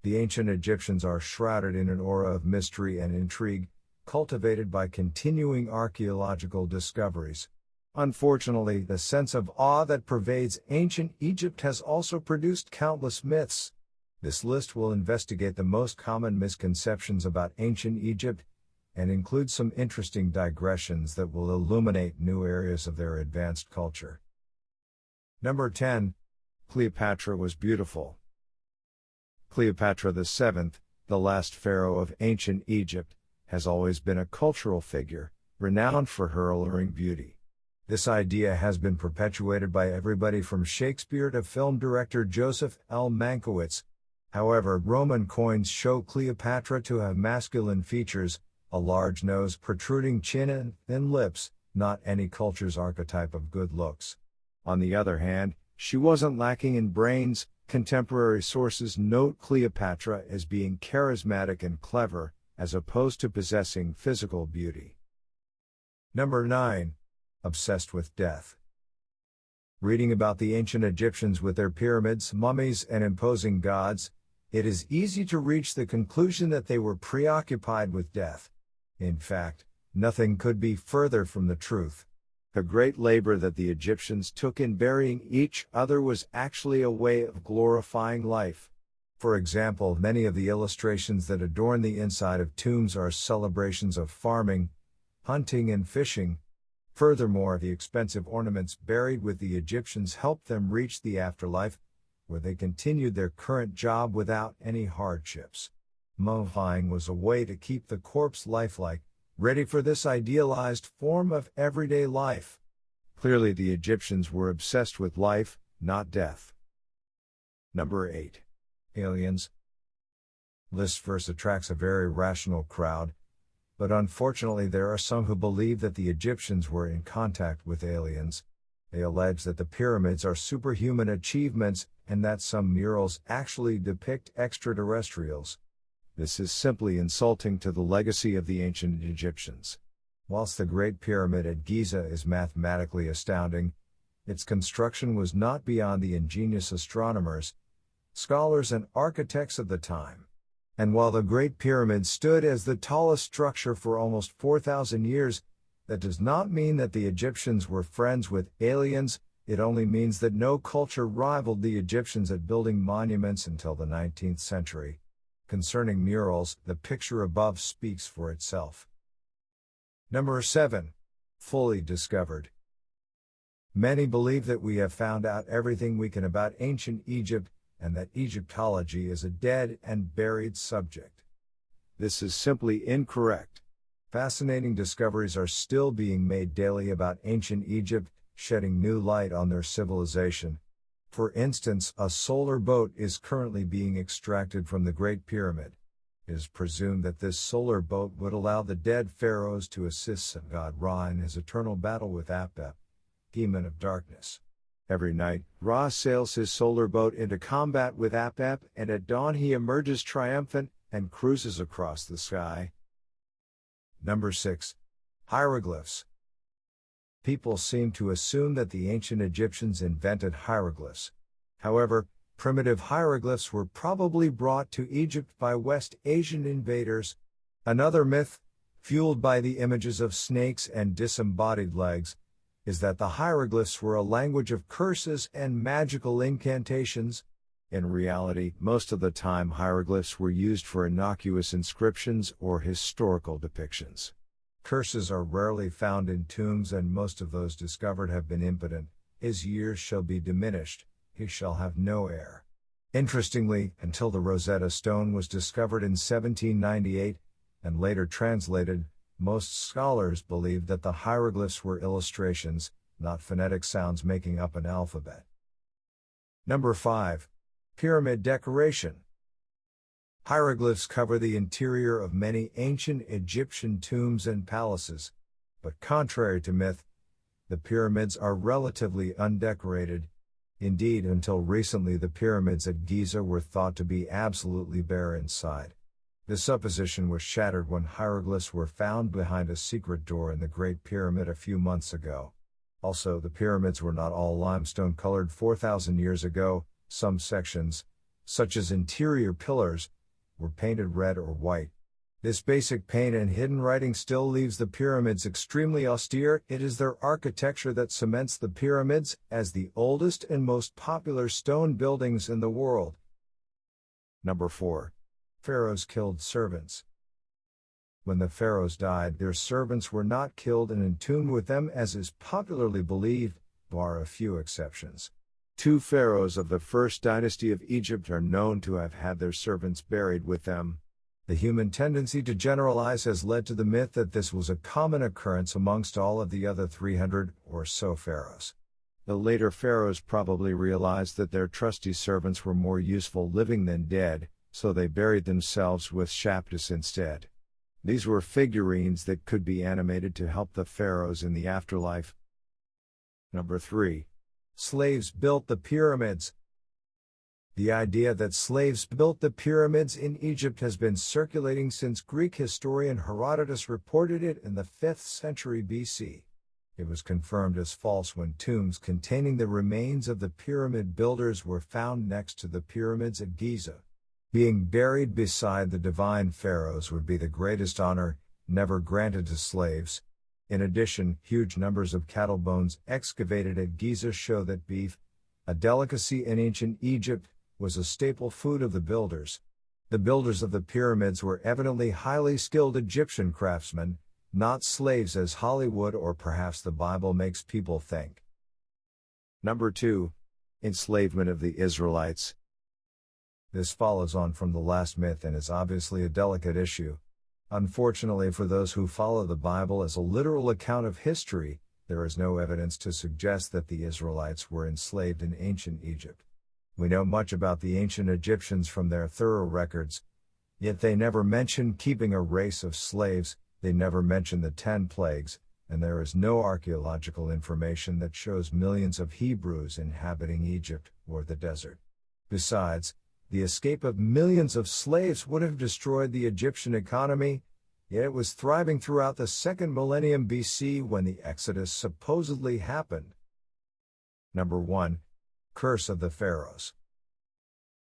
The ancient Egyptians are shrouded in an aura of mystery and intrigue, cultivated by continuing archeological discoveries. Unfortunately, the sense of awe that pervades ancient Egypt has also produced countless myths. This list will investigate the most common misconceptions about ancient Egypt and include some interesting digressions that will illuminate new areas of their advanced culture. Number 10. Cleopatra was beautiful. Cleopatra VII, the last pharaoh of ancient Egypt, has always been a cultural figure, renowned for her alluring beauty. This idea has been perpetuated by everybody from Shakespeare to film director Joseph L. Mankiewicz. However, Roman coins show Cleopatra to have masculine features, a large nose, protruding chin and thin lips, not any culture's archetype of good looks. On the other hand, she wasn't lacking in brains. Contemporary sources note Cleopatra as being charismatic and clever, as opposed to possessing physical beauty. Number 9. Obsessed with death. Reading about the ancient Egyptians with their pyramids, mummies, and imposing gods, it is easy to reach the conclusion that they were preoccupied with death. In fact, nothing could be further from the truth. The great labor that the Egyptians took in burying each other was actually a way of glorifying life. For example, many of the illustrations that adorn the inside of tombs are celebrations of farming, hunting, and fishing. Furthermore, the expensive ornaments buried with the Egyptians helped them reach the afterlife, where they continued their current job without any hardships. Mummifying was a way to keep the corpse lifelike, ready for this idealized form of everyday life. Clearly, the Egyptians were obsessed with life, not death. Number 8. Aliens. Listverse attracts a very rational crowd, but unfortunately there are some who believe that the Egyptians were in contact with aliens. They allege that the pyramids are superhuman achievements and that some murals actually depict extraterrestrials. This is simply insulting to the legacy of the ancient Egyptians. Whilst the Great Pyramid at Giza is mathematically astounding, its construction was not beyond the ingenious astronomers, scholars, and architects of the time. And while the Great Pyramid stood as the tallest structure for almost 4,000 years, that does not mean that the Egyptians were friends with aliens. It only means that no culture rivaled the Egyptians at building monuments until the 19th century. Concerning murals, the picture above speaks for itself. Number 7. Fully discovered. Many believe that we have found out everything we can about ancient Egypt, and that Egyptology is a dead and buried subject. This is simply incorrect. Fascinating discoveries are still being made daily about ancient Egypt, shedding new light on their civilization. For instance, a solar boat is currently being extracted from the Great Pyramid. It is presumed that this solar boat would allow the dead pharaohs to assist god Ra in his eternal battle with Apep, demon of darkness. Every night, Ra sails his solar boat into combat with Apep, and at dawn he emerges triumphant and cruises across the sky. Number 6. Hieroglyphs. People seem to assume that the ancient Egyptians invented hieroglyphs. However, primitive hieroglyphs were probably brought to Egypt by West Asian invaders. Another myth, fueled by the images of snakes and disembodied legs, is that the hieroglyphs were a language of curses and magical incantations. In reality, most of the time hieroglyphs were used for innocuous inscriptions or historical depictions. Curses are rarely found in tombs, and most of those discovered have been impotent. His years shall be diminished, he shall have no heir. Interestingly, until the Rosetta Stone was discovered in 1798, and later translated, most scholars believed that the hieroglyphs were illustrations, not phonetic sounds making up an alphabet. Number 5. Pyramid decoration. Hieroglyphs cover the interior of many ancient Egyptian tombs and palaces, but contrary to myth, the pyramids are relatively undecorated. Indeed, until recently the pyramids at Giza were thought to be absolutely bare inside. This supposition was shattered when hieroglyphs were found behind a secret door in the Great Pyramid a few months ago. Also, the pyramids were not all limestone colored 4,000 years ago. Some sections, such as interior pillars, were painted red or white. This basic paint and hidden writing still leaves the pyramids extremely austere. It is their architecture that cements the pyramids as the oldest and most popular stone buildings in the world. Number 4. Pharaohs killed servants. When the pharaohs died, their servants were not killed and entombed with them, as is popularly believed, bar a few exceptions. 2 pharaohs of the first dynasty of Egypt are known to have had their servants buried with them. The human tendency to generalize has led to the myth that this was a common occurrence amongst all of the other 300 or so pharaohs. The later pharaohs probably realized that their trusty servants were more useful living than dead, so they buried themselves with shaptus instead. These were figurines that could be animated to help the pharaohs in the afterlife. Number 3. Slaves built the pyramids. The idea that slaves built the pyramids in Egypt has been circulating since Greek historian Herodotus reported it in the 5th century BC. It was confirmed as false when tombs containing the remains of the pyramid builders were found next to the pyramids at Giza. Being buried beside the divine pharaohs would be the greatest honor, never granted to slaves. In addition, huge numbers of cattle bones excavated at Giza show that beef, a delicacy in ancient Egypt, was a staple food of the builders. The builders of the pyramids were evidently highly skilled Egyptian craftsmen, not slaves as Hollywood or perhaps the Bible makes people think. Number 2. Enslavement of the Israelites. This follows on from the last myth and is obviously a delicate issue. Unfortunately for those who follow the Bible as a literal account of history, there is no evidence to suggest that the Israelites were enslaved in ancient Egypt. We know much about the ancient Egyptians from their thorough records, yet they never mention keeping a race of slaves, they never mention the 10 plagues, and there is no archaeological information that shows millions of Hebrews inhabiting Egypt or the desert. Besides, the escape of millions of slaves would have destroyed the Egyptian economy, yet it was thriving throughout the 2nd millennium BC when the Exodus supposedly happened. Number 1. Curse of the Pharaohs.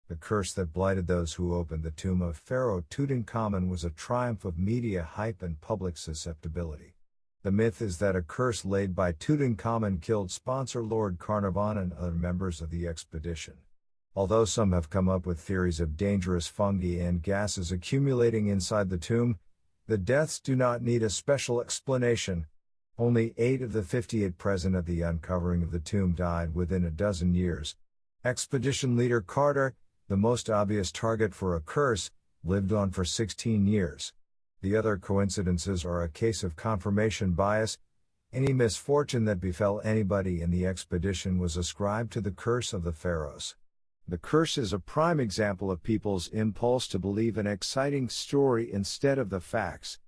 The curse that blighted those who opened the tomb of Pharaoh Tutankhamun was a triumph of media hype and public susceptibility. The myth is that a curse laid by Tutankhamun killed sponsor Lord Carnarvon and other members of the expedition. Although some have come up with theories of dangerous fungi and gases accumulating inside the tomb, the deaths do not need a special explanation. Only 8 of the 58 present at the uncovering of the tomb died within a dozen years. Expedition leader Carter, the most obvious target for a curse, lived on for 16 years. The other coincidences are a case of confirmation bias. Any misfortune that befell anybody in the expedition was ascribed to the curse of the pharaohs. The curse is a prime example of people's impulse to believe an exciting story instead of the facts.